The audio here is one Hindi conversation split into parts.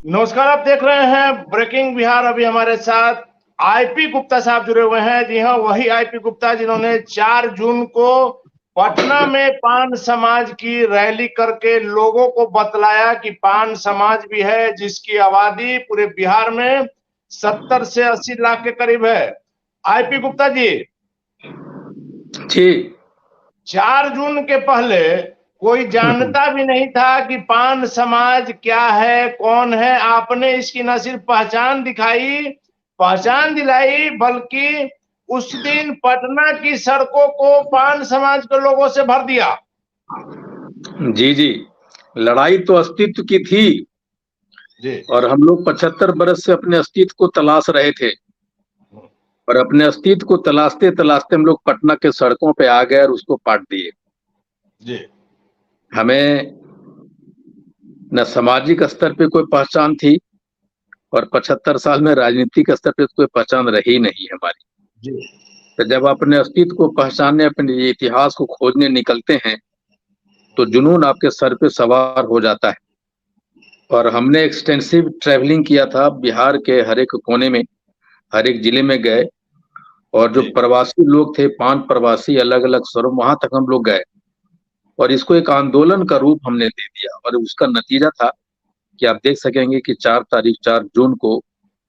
नमस्कार, आप देख रहे हैं ब्रेकिंग बिहार। अभी हमारे साथ आईपी गुप्ता साहब जुड़े हुए हैं। जी हाँ, वही आईपी गुप्ता जिन्होंने 4 जून को पटना में पान समाज की रैली करके लोगों को बतलाया कि पान समाज भी है, जिसकी आबादी पूरे बिहार में 70 से 80 लाख के करीब है। आईपी गुप्ता जी, जी 4 जून के पहले कोई जानता भी नहीं था कि पान समाज क्या है, कौन है। आपने इसकी न सिर्फ पहचान दिलाई, बल्कि उस दिन पटना की सड़कों को पान समाज के लोगों से भर दिया। जी जी, लड़ाई तो अस्तित्व की थी जी और हम लोग 75 बरस से अपने अस्तित्व को तलाश रहे थे। और अपने अस्तित्व को तलाशते तलाशते हम लोग पटना के सड़कों पे आ गए और उसको पाट दिए। जी हमें न सामाजिक स्तर पे कोई पहचान थी और 75 साल में राजनीतिक स्तर पे कोई पहचान रही नहीं हमारी। जी तो जब अपने अस्तित्व को पहचानने, अपने इतिहास को खोजने निकलते हैं तो जुनून आपके सर पे सवार हो जाता है। और हमने एक्सटेंसिव ट्रैवलिंग किया था, बिहार के हर एक कोने में, हर एक जिले में गए। और जो जी प्रवासी लोग थे, 5 प्रवासी अलग अलग शहरों, वहां तक हम लोग गए और इसको एक आंदोलन का रूप हमने दे दिया। और उसका नतीजा था कि आप देख सकेंगे कि 4 जून को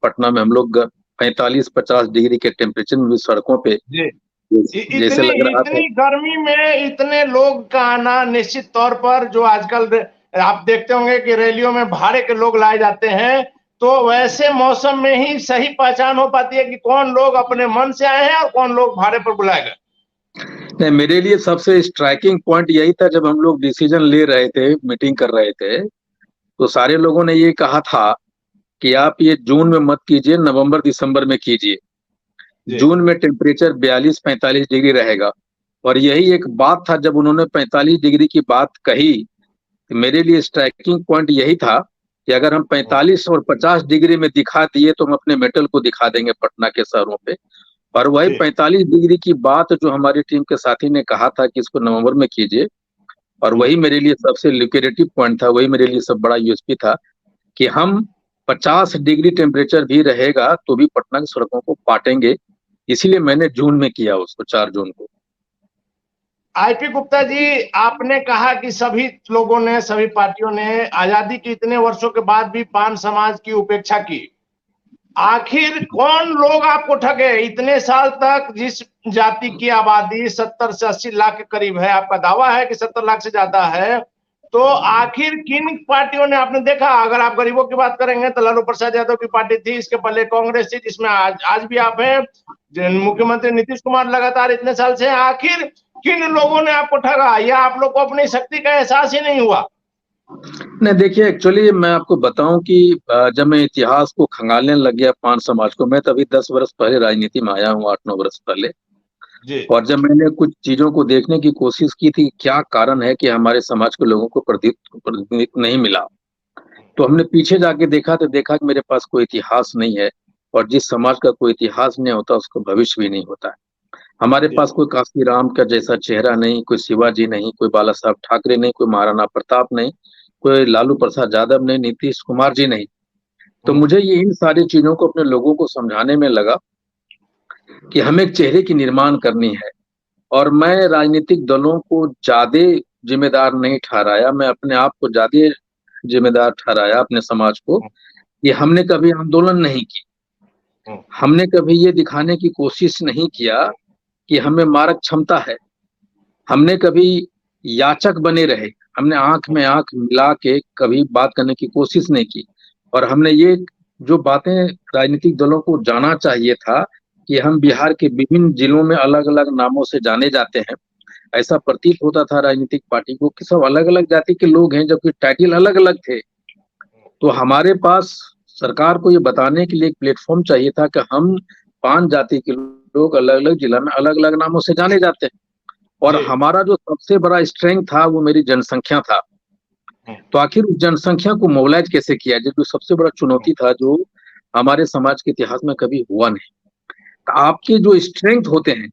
पटना में हम लोग 45-50 डिग्री के टेम्परेचर में भी सड़कों पे जी जैसे इतनी लग रहा था। इतनी गर्मी में इतने लोग का आना, निश्चित तौर पर जो आजकल आप देखते होंगे कि रैलियों में भाड़े के लोग लाए जाते हैं, तो वैसे मौसम में ही सही पहचान हो पाती है कि कौन लोग अपने मन से आए हैं और कौन लोग भाड़े पर बुलाए गए। नहीं, मेरे लिए सबसे स्ट्राइकिंग पॉइंट यही था, जब हम लोग डिसीजन ले रहे थे, मीटिंग कर रहे थे, तो सारे लोगों ने ये कहा था कि आप ये जून में मत कीजिए, नवंबर दिसंबर में कीजिए। जून में टेम्परेचर 42-45 डिग्री रहेगा। और यही एक बात था, जब उन्होंने 45 डिग्री की बात कही तो मेरे लिए स्ट्राइकिंग पॉइंट यही था कि अगर हम 45 और 50 डिग्री में दिखा दिए तो हम अपने मेटल को दिखा देंगे पटना के शहरों पे। और वही 45 डिग्री की बात जो हमारी टीम के साथी ने कहा था कि इसको नवंबर में कीजिए, और वही मेरे लिए सबसे ल्यूक्रेटिव पॉइंट था, वही मेरे लिए सब बड़ा यूएसपी था कि हम 50 डिग्री टेम्परेचर भी रहेगा तो भी पटना की सड़कों को पाटेंगे। इसीलिए मैंने जून में किया उसको, 4 जून को। आईपी गुप्ता जी, आपने कहा कि सभी लोगों ने, सभी पार्टियों ने आजादी के इतने वर्षों के बाद भी पान समाज की उपेक्षा की। आखिर कौन लोग आपको ठगे? इतने साल तक जिस जाति की आबादी 70 से 80 लाख के करीब है, आपका दावा है कि 70 लाख से ज्यादा है, तो आखिर किन पार्टियों ने, आपने देखा, अगर आप गरीबों की बात करेंगे तो लालू प्रसाद यादव की पार्टी थी, इसके पहले कांग्रेस थी जिसमें आज भी आप हैं, मुख्यमंत्री नीतीश कुमार लगातार इतने साल से। आखिर किन लोगों ने आपको ठगा, या आप लोग को अपनी शक्ति का एहसास ही नहीं हुआ? नहीं, देखिए, एक्चुअली मैं आपको बताऊं कि जब मैं इतिहास को खंगालने लग गया पान समाज को, मैं तभी 10 वर्ष पहले राजनीति में आया हूँ, 8-9 वर्ष पहले। जी और जब मैंने कुछ चीजों को देखने की कोशिश की थी, क्या कारण है कि हमारे समाज के लोगों को प्रतिनिधित्व नहीं मिला, तो हमने पीछे जाके देखा तो देखा कि मेरे पास कोई इतिहास नहीं है। और जिस समाज का कोई इतिहास नहीं होता उसका भविष्य भी नहीं होता है। हमारे जी पास कोई कांशीराम का जैसा चेहरा नहीं, कोई शिवाजी नहीं, कोई बाला साहब ठाकरे नहीं, कोई महाराणा प्रताप नहीं, कोई लालू प्रसाद यादव नहीं, नीतीश कुमार जी नहीं। तो मुझे ये इन सारी चीजों को अपने लोगों को समझाने में लगा कि हमें एक चेहरे की निर्माण करनी है। और मैं राजनीतिक दलों को ज्यादा जिम्मेदार नहीं ठहराया, मैं अपने आप को ज्यादा जिम्मेदार ठहराया, अपने समाज को, कि हमने कभी आंदोलन नहीं की, हमने कभी ये दिखाने की कोशिश नहीं किया कि हमें मारक क्षमता है, हमने कभी याचक बने रहे, हमने आंख में आंख मिला के कभी बात करने की कोशिश नहीं की। और हमने ये जो बातें राजनीतिक दलों को जाना चाहिए था कि हम बिहार के विभिन्न जिलों में अलग अलग नामों से जाने जाते हैं, ऐसा प्रतीत होता था राजनीतिक पार्टी को कि सब अलग अलग जाति के लोग हैं, जबकि टाइटल अलग अलग थे। तो हमारे पास सरकार को ये बताने के लिए एक प्लेटफॉर्म चाहिए था कि हम 5 जाति के लोग अलग अलग जिला में अलग अलग नामों से जाने जाते हैं। और हमारा जो सबसे बड़ा स्ट्रेंथ था वो मेरी जनसंख्या था। तो आखिर उस जनसंख्या को मोबिलाइज कैसे किया जाए, जो सबसे बड़ा चुनौती था, जो हमारे समाज के इतिहास में कभी हुआ नहीं। तो आपके जो स्ट्रेंथ होते हैं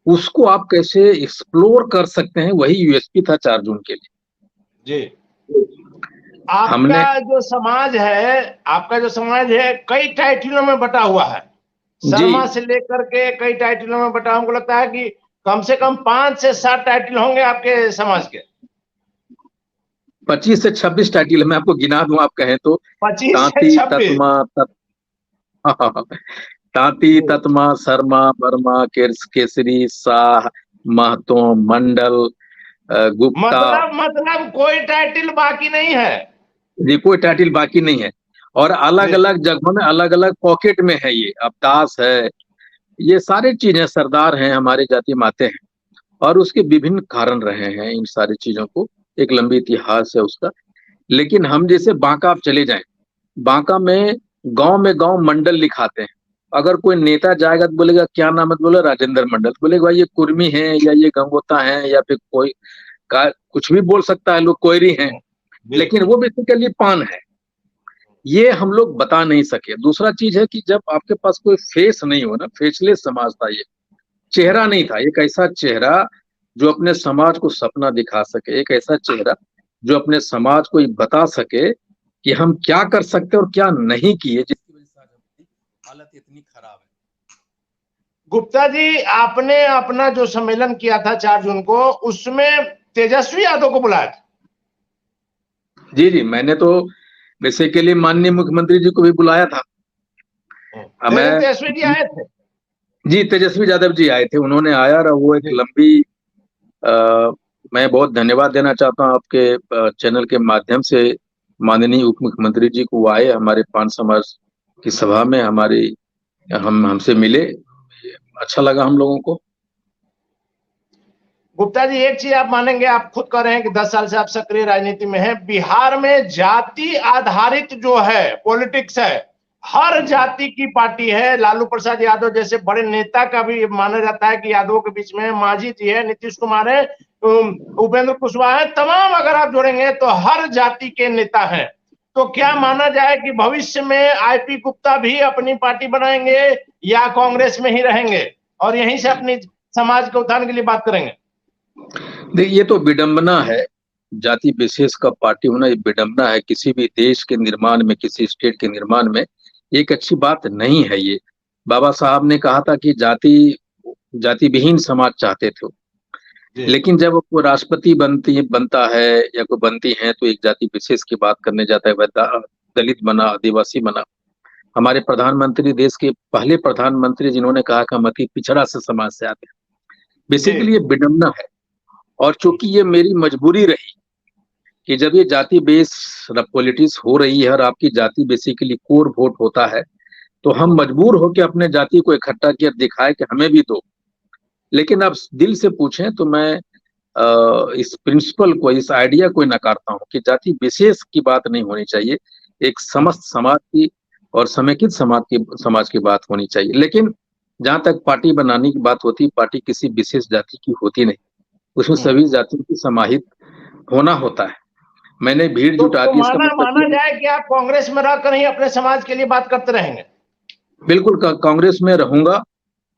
उसको आप कैसे एक्सप्लोर कर सकते हैं, वही यूएसपी था 4 जून के लिए। जी आपका जो समाज है कई टाइटलों में बटा हुआ है, शर्मा से लेकर के कई टाइटलों में बटा। हमको लगता है कि कम से कम 5 से 7 टाइटल होंगे आपके समाज के। 25 से 26 टाइटल मैं आपको गिना दूं, आप कहें तो। 25 से तांती 26 तांती, ततमा, शर्मा, वर्मा, केसरी, शाह, महतो, मंडल, गुप्ता, मतलब कोई टाइटल बाकी नहीं है ये कोई टाइटल बाकी नहीं है। और अलग अलग जगहों में अलग अलग पॉकेट में है। ये अवतास है, ये सारी चीजें, सरदार हैं, हमारे जाति माते हैं। और उसके विभिन्न कारण रहे हैं इन सारी चीजों को, एक लंबी इतिहास है उसका। लेकिन हम जैसे बांका आप चले जाएं, बांका में गांव मंडल लिखाते हैं। अगर कोई नेता जाएगा तो बोलेगा क्या नाम है, तो बोले राजेंद्र मंडल। बोलेगा भाई ये कुर्मी है या ये गंगोता है या फिर कोई कुछ भी बोल सकता है, लोग कोयरी हैं, लेकिन वो बेसिकली पान है। ये हम लोग बता नहीं सके। दूसरा चीज है कि जब आपके पास कोई फेस नहीं हो ना, फेसलेस समाज था ये, चेहरा नहीं था। एक ऐसा चेहरा जो अपने समाज को सपना दिखा सके, एक ऐसा चेहरा जो अपने समाज को बता सके कि हम क्या कर सकते और क्या नहीं किए, जिसकी वजह से आज हमारी हालत इतनी खराब है। गुप्ता जी, आपने अपना जो सम्मेलन किया था 4 जून को, उसमें तेजस्वी यादव को बुलाया था। जी जी, मैंने तो बेसिकली माननीय मुख्यमंत्री जी को भी बुलाया था। तेजस्वी जी आए थे? जी, तेजस्वी यादव जी आए थे, उन्होंने आया और वो एक लंबी मैं बहुत धन्यवाद देना चाहता हूँ आपके चैनल के माध्यम से। माननीय उप मुख्यमंत्री जी को आए हमारे पान समाज की सभा में, हमसे मिले, अच्छा लगा हम लोगों को। गुप्ता जी, एक चीज आप मानेंगे, आप खुद कह रहे हैं कि 10 साल से आप सक्रिय राजनीति में हैं। बिहार में जाति आधारित जो है पॉलिटिक्स है, हर जाति की पार्टी है। लालू प्रसाद यादव जैसे बड़े नेता का भी माना जाता है कि यादवों के बीच में मांझी जी है, नीतीश कुमार है, उपेंद्र कुशवाहा है, तमाम अगर आप जोड़ेंगे तो हर जाति के नेता हैं। तो क्या माना जाए कि भविष्य में आईपी गुप्ता भी अपनी पार्टी बनाएंगे या कांग्रेस में ही रहेंगे और यहीं से अपनी समाज के उत्थान के लिए बात करेंगे? देखिए, ये तो विडंबना है, जाति विशेष का पार्टी होना ये विडंबना है। किसी भी देश के निर्माण में, किसी स्टेट के निर्माण में एक अच्छी बात नहीं है ये। बाबा साहब ने कहा था कि जाति विहीन समाज चाहते थे, लेकिन जब वो राष्ट्रपति बनता है या कोई बनती है तो एक जाति विशेष की बात करने जाता है। वह दलित बना, आदिवासी बना। हमारे प्रधानमंत्री, देश के पहले प्रधानमंत्री जिन्होंने कहा कि हम अति पिछड़ा से समाज से आते हैं, बेसिकली ये विडंबना है। और चूंकि ये मेरी मजबूरी रही कि जब ये जाति बेस्ड पॉलिटिक्स हो रही है और आपकी जाति बेसिकली कोर वोट होता है, तो हम मजबूर होकर अपने जाति को इकट्ठा किया, दिखाए कि हमें भी दो। लेकिन अब दिल से पूछें तो मैं इस प्रिंसिपल को, इस आइडिया को नकारता हूं कि जाति विशेष की बात नहीं होनी चाहिए। एक समस्त समाज की और समेकित समाज की बात होनी चाहिए। लेकिन जहां तक पार्टी बनाने की बात होती है, पार्टी किसी विशेष जाति की होती नहीं, उसमें सभी जातियों की समाहित होना होता है। मैंने भीड़ जुटा दी, इसका मतलब माना जाए कि आप कांग्रेस में रहकर ही अपने समाज के लिए बात करते रहेंगे? बिल्कुल, कांग्रेस में रहूंगा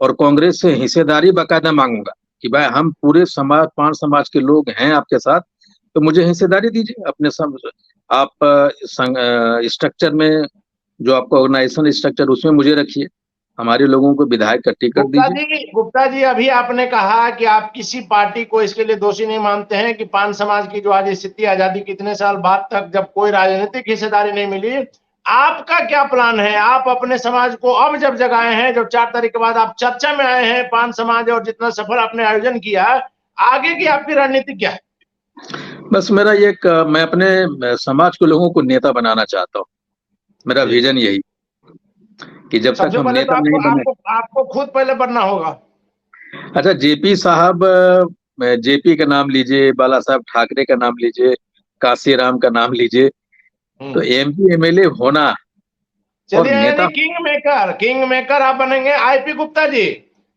और कांग्रेस से हिस्सेदारी बाकायदा मांगूंगा कि भाई हम पूरे समाज, पान समाज के लोग हैं आपके साथ, तो मुझे हिस्सेदारी दीजिए अपने आप स्ट्रक्चर में, जो आपका ऑर्गेनाइजेशन स्ट्रक्चर, उसमें मुझे रखिए। हमारे लोगों को विधायक का टिकट दीजिए। गुप्ता जी, अभी आपने कहा कि आप किसी पार्टी को इसके लिए दोषी नहीं मानते हैं कि पान समाज की जो आज स्थिति, आजादी के इतने साल बाद तक जब कोई राजनीतिक हिस्सेदारी नहीं मिली, आपका क्या प्लान है? आप अपने समाज को अब जब जगाए हैं, जब 4 तारीख के बाद आप चर्चा में आए हैं पान समाज और जितना सफल आपने आयोजन किया, आगे की आपकी रणनीति क्या है? बस मेरा मैं अपने समाज के लोगों को नेता बनाना चाहता हूँ। मेरा विजन यही कि जब तक हम नेता नहीं बने, आपको खुद पहले बनना होगा। अच्छा, जेपी साहब, जेपी का नाम लीजिए, बाला साहब ठाकरे का नाम लीजिए, काशीराम का नाम लीजिए, तो एमपी एमएलए होना। चलिए, किंग मेकर आप बनेंगे। आईपी गुप्ता जी,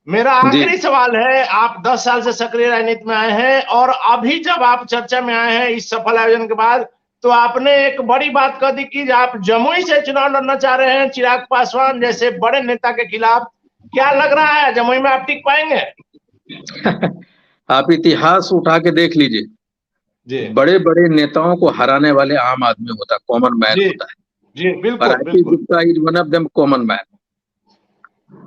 मेरा आखिरी सवाल है। आप 10 साल से सक्रिय राजनीति में आए हैं और अभी जब आप चर्चा में आए हैं इस सफल आयोजन के बाद, तो आपने एक बड़ी बात कह दी कि आप जमुई से चुनाव लड़ना चाह रहे हैं चिराग पासवान जैसे बड़े नेता के खिलाफ। क्या लग रहा है, जमुई में आप टिक पाएंगे? आप इतिहास उठा के देख लीजिए, जी बड़े बड़े नेताओं को हराने वाले आम आदमी होता है, कॉमन मैन जी होता है। जी, और बिल्कुल आईपी बिल्कुल। Gupta is one of them common man.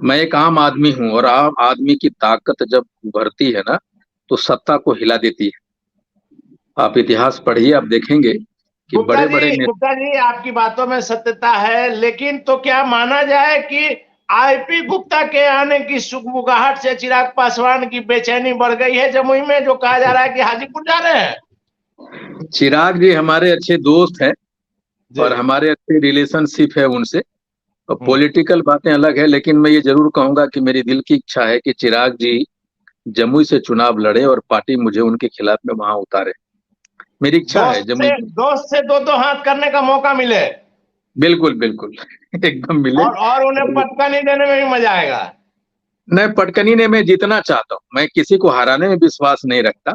मैं एक आम आदमी हूँ, और आम आदमी की ताकत जब उभरती है ना, तो सत्ता को हिला देती है। आप इतिहास पढ़िए, आप देखेंगे कि बड़े बड़े नेता। गुप्ता जी आपकी बातों में सत्यता है, लेकिन तो क्या माना जाए कि आईपी गुप्ता के आने की सुगबुगाहट से चिराग पासवान की बेचैनी बढ़ गई है जमुई में, जो कहा जा रहा है कि हाजीपुर जा रहे हैं? चिराग जी हमारे अच्छे दोस्त हैं, जी। और हमारे अच्छे रिलेशनशिप है उनसे। और हम्म। पॉलिटिकल बातें अलग है, लेकिन मैं ये जरूर कहूंगा कि मेरी दिल की इच्छा है कि चिराग जी जमुई से चुनाव लड़े और पार्टी मुझे उनके खिलाफ में वहां उतारे। मेरी इच्छा है जमुई में। दोस्त से दो दो हाथ करने का मौका मिले, बिल्कुल बिल्कुल एकदम मिले। और उन्हें पटका नहीं देने में भी मजा आएगा। मैं पटकनी ने मैं जीतना चाहता हूँ, मैं किसी को हराने में विश्वास नहीं रखता,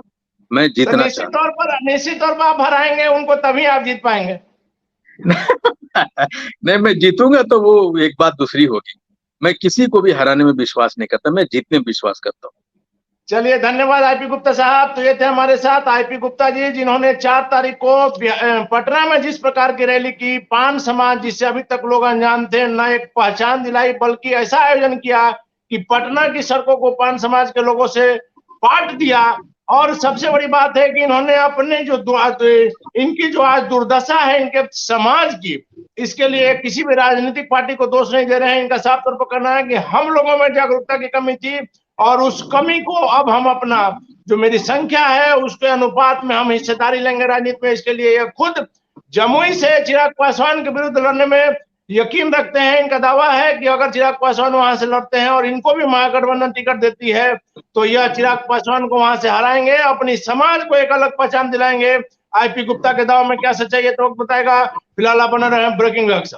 मैं तो जीतना निश्चित चाहता तौर पर, निश्चित तौर पर आप हराएंगे उनको, तभी आप जीत पाएंगे। हूँ नहीं, मैं जीतूंगा तो वो एक बात दूसरी होगी। मैं किसी को भी हराने में विश्वास नहीं करता, मैं जीतने में विश्वास करता हूँ। चलिए, धन्यवाद आईपी गुप्ता साहब। तो ये थे हमारे साथ आईपी गुप्ता जी, जिन्होंने 4 तारीख को पटना में जिस प्रकार की रैली की, पान समाज जिससे अभी तक लोग अनजान थे, न एक पहचान दिलाई, बल्कि ऐसा आयोजन किया कि पटना की सड़कों को पान समाज के लोगों से पाट दिया। और सबसे बड़ी बात है कि इन्होंने अपने इनकी जो आज दुर्दशा है इनके समाज की, इसके लिए किसी भी राजनीतिक पार्टी को दोष नहीं दे रहे हैं। इनका साफ तौर पर कहना है कि हम लोगों में जागरूकता की कमी थी, और उस कमी को अब हम अपना, जो मेरी संख्या है उसके अनुपात में हम हिस्सेदारी लेंगे राजनीति में। इसके लिए ये खुद जमुई से चिराग पासवान के विरुद्ध लड़ने में यकीन रखते हैं। इनका दावा है कि अगर चिराग पासवान वहां से लड़ते हैं और इनको भी महागठबंधन टिकट देती है, तो यह चिराग पासवान को वहां से हराएंगे, अपनी समाज को एक अलग पहचान दिलाएंगे। आईपी गुप्ता के दावा में क्या सच्चाई है तो वक्त बताएगा। फिलहाल आप बने रहे ब्रेकिंग न्यूज।